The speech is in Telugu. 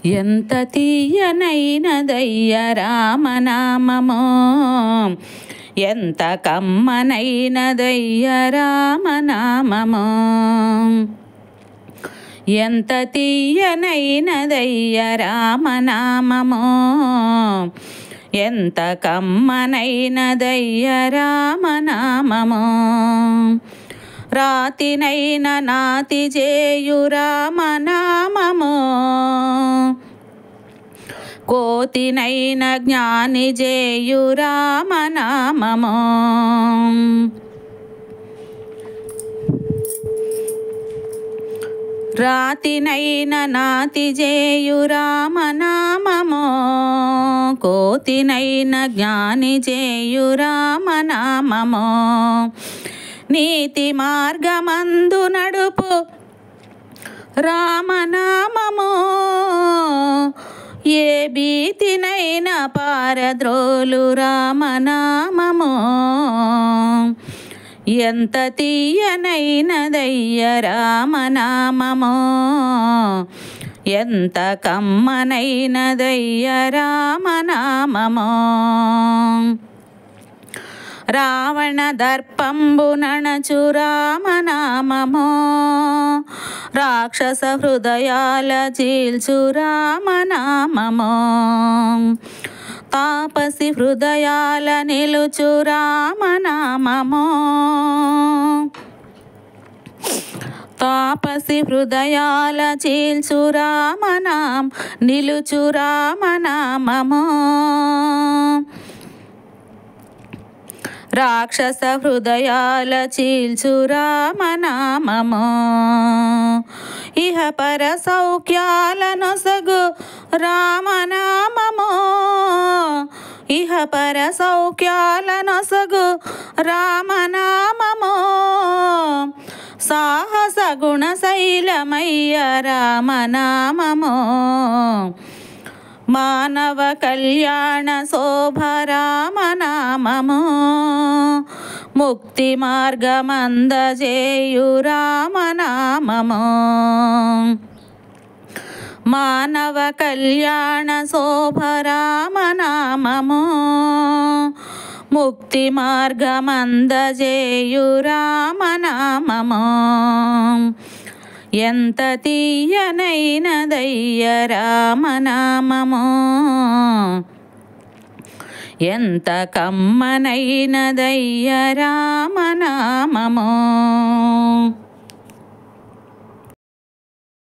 ఎంత తీయనైనదయ్య రామనామము, ఎంత కమ్మనైనదయ్య రామనామము. ఎంత తీయనైనదయ్య రామనామము, ఎంత కమ్మనైనదయ్య రామనామము. రాతినైన నాతి చేయు రామనామము, కోతినైన జ్ఞాని చేయు రామనామము. రాతినైన నాతి చేయు రామనామము, కోతినైన జ్ఞాని చేయు రామనామము. నీతి మార్గమందు నడుపు రామనామము, ఏ భీతినైన పారద్రోలు రామనామము. ఎంత తీయనైనదయ్య రామనామము, ఎంత కమ్మనైనదయ్య రామనామము. రావణ దర్పంబు నణచు రామనామము, రాక్షస హృదయాల చీల్చు రామనామము. తాపసి హృదయాల నిలుచు రామనామము, తాపసి హృదయాల చీల్చు రామనామ నిలుచు రామనామము. రాక్షస హృదయాల చీల్చు రామనామము. ఇహ పర సౌఖ్యాల నొసగు రామనామము, ఇహ పర సౌఖ్యాల నొసగు రామనామము. సాహస గుణశైలమయ్య రామనామము, మానవ కళ్యాణ శోభ రామనామము. ముక్తి మార్గమందజేయు రామనామము, మానవ కళ్యాణ శోభ రామనామము. ముక్తి మార్గమందజేయు రామనామము. ఎంత తీయనైనదయ్య రామనామము, ఎంత కమ్మనైనదయ్య రామనామము.